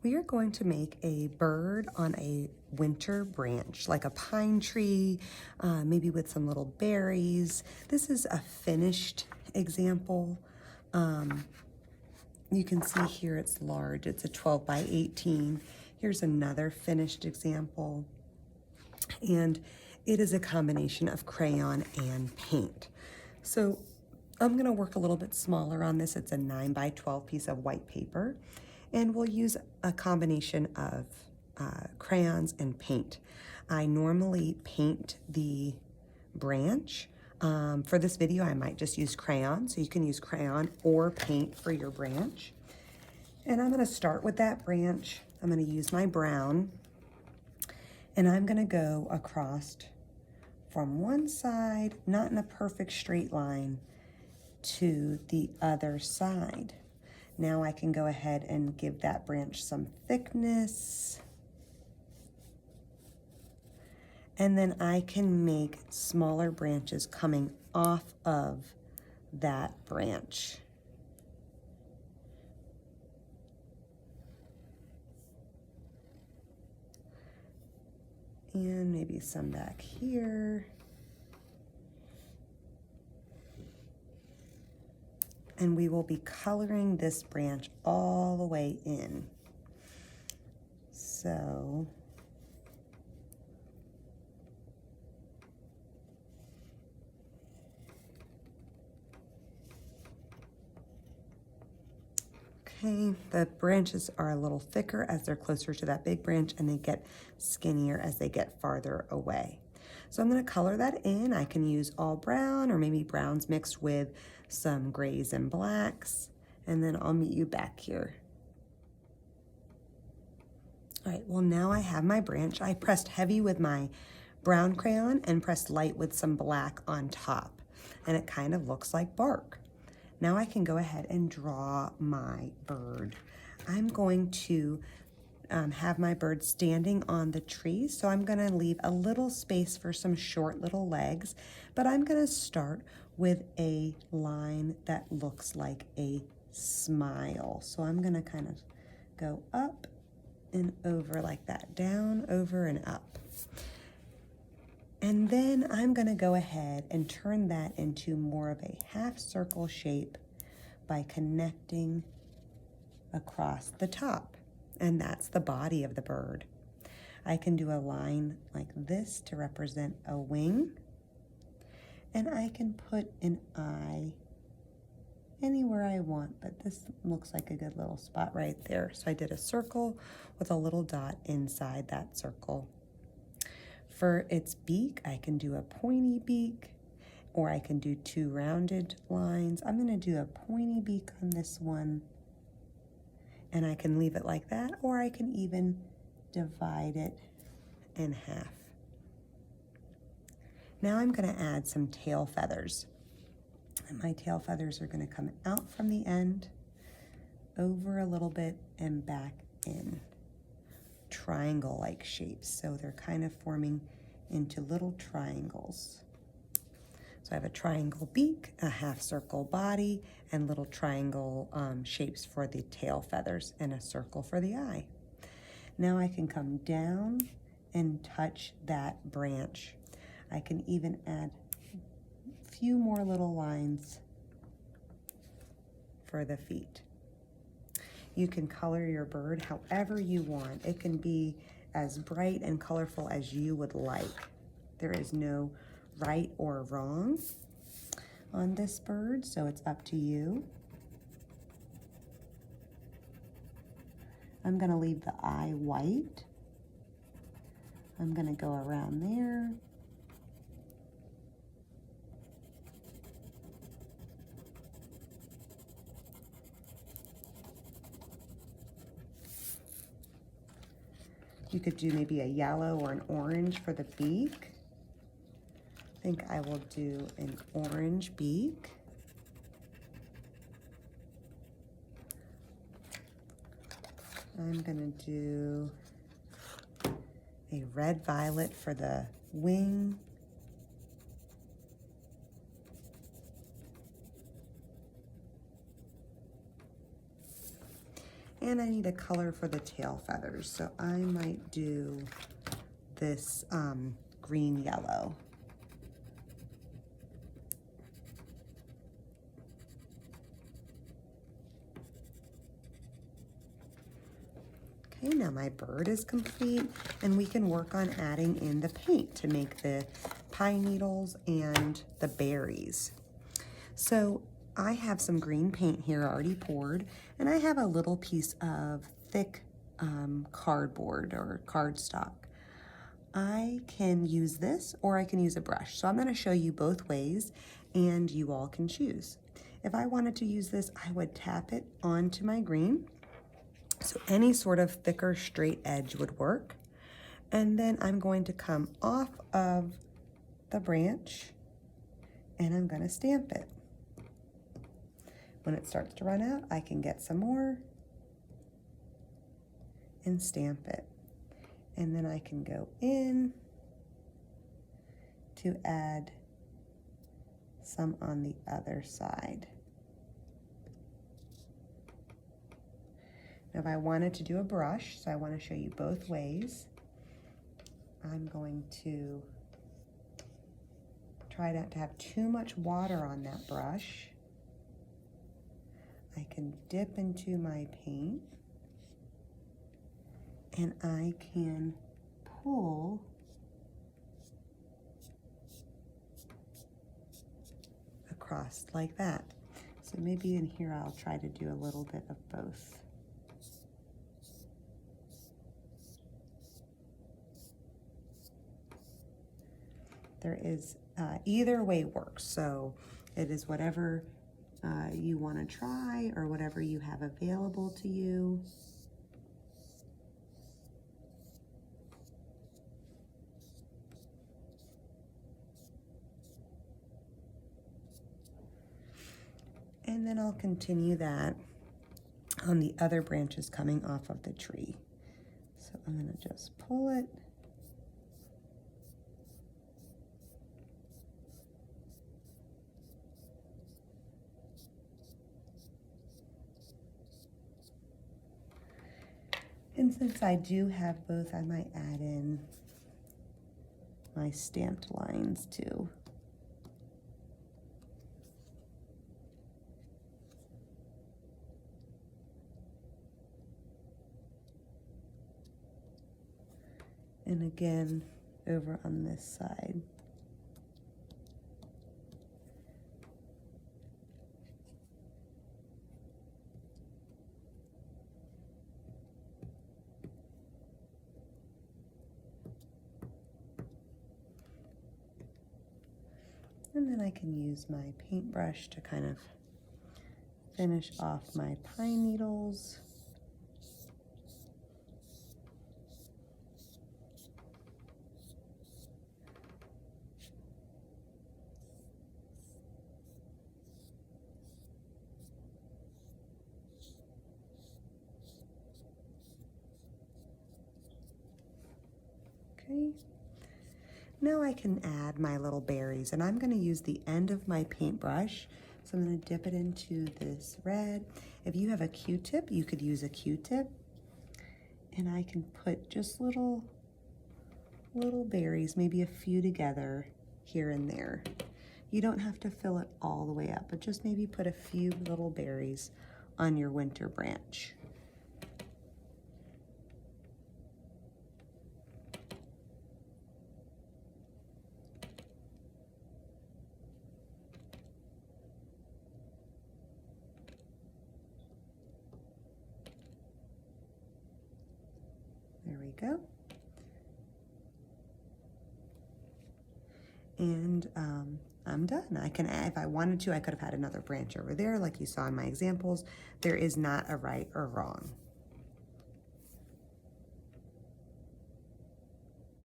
We are going to make a bird on a winter branch, like a pine tree, maybe with some little berries. This is a finished example. You can see here it's large. It's a 12 by 18. Here's another finished example. And it is a combination of crayon and paint. So I'm gonna work a little bit smaller on this. It's a 9 by 12 piece of white paper. And we'll use a combination of crayons and paint. I normally paint the branch. For this video, I might just use crayon, so you can use crayon or paint for your branch. And I'm gonna start with that branch. I'm gonna use my brown, and I'm gonna go across from one side, not in a perfect straight line, to the other side. Now I can go ahead and give that branch some thickness. And then I can make smaller branches coming off of that branch. And maybe some back here. And we will be coloring this branch all the way in. So okay, the branches are a little thicker as they're closer to that big branch, and they get skinnier as they get farther away. So I'm gonna color that in. I can use all brown or maybe browns mixed with some grays and blacks, and then I'll meet you back here. All right, well now I have my branch. I pressed heavy with my brown crayon and pressed light with some black on top, and it kind of looks like bark. Now I can go ahead and draw my bird. I'm going to have my bird standing on the tree, so I'm gonna leave a little space for some short little legs, but I'm gonna start with a line that looks like a smile. So I'm gonna kind of go up and over like that, down, over, and up. And then I'm gonna go ahead and turn that into more of a half circle shape by connecting across the top. And that's the body of the bird. I can do a line like this to represent a wing. And I can put an eye anywhere I want, but this looks like a good little spot right there. So I did a circle with a little dot inside that circle. For its beak, I can do a pointy beak, or I can do two rounded lines. I'm gonna do a pointy beak on this one, and I can leave it like that, or I can even divide it in half. Now I'm gonna add some tail feathers. And my tail feathers are gonna come out from the end, over a little bit, and back in. Triangle-like shapes, so they're kind of forming into little triangles. So I have a triangle beak, a half circle body, and little triangle shapes for the tail feathers, and a circle for the eye. Now I can come down and touch that branch. I can even add a few more little lines for the feet. You can color your bird however you want. It can be as bright and colorful as you would like. There is no right or wrong on this bird, so it's up to you. I'm gonna leave the eye white. I'm gonna go around there. You could do maybe a yellow or an orange for the beak. I think I will do an orange beak. I'm gonna do a red violet for the wing. And I need a color for the tail feathers. So I might do this green yellow. Okay, now my bird is complete, and we can work on adding in the paint to make the pine needles and the berries. So I have some green paint here already poured, and I have a little piece of thick cardboard or cardstock. I can use this, or I can use a brush. So I'm going to show you both ways, and you all can choose. If I wanted to use this, I would tap it onto my green. So any sort of thicker straight edge would work. And then I'm going to come off of the branch and I'm going to stamp it. When it starts to run out, I can get some more and stamp it. And then I can go in to add some on the other side. Now if I wanted to do a brush, so I want to show you both ways, I'm going to try not to have too much water on that brush. I can dip into my paint and I can pull across like that. So maybe in here I'll try to do a little bit of both. There is, either way works, so it is whatever you want to try or whatever you have available to you. And then I'll continue that on the other branches coming off of the tree. So I'm going to just pull it. And since I do have both, I might add in my stamped lines too. And again, over on this side. And then I can use my paintbrush to kind of finish off my pine needles. Okay. Now I can add my little berries, and I'm going to use the end of my paintbrush. So I'm going to dip it into this red. If you have a Q-tip, you could use a Q-tip. And I can put just little berries, maybe a few together here and there. You don't have to fill it all the way up, but just maybe put a few little berries on your winter branch. There we go. And I'm done. I can add, if I wanted to, I could have had another branch over there like you saw in my examples. There is not a right or wrong.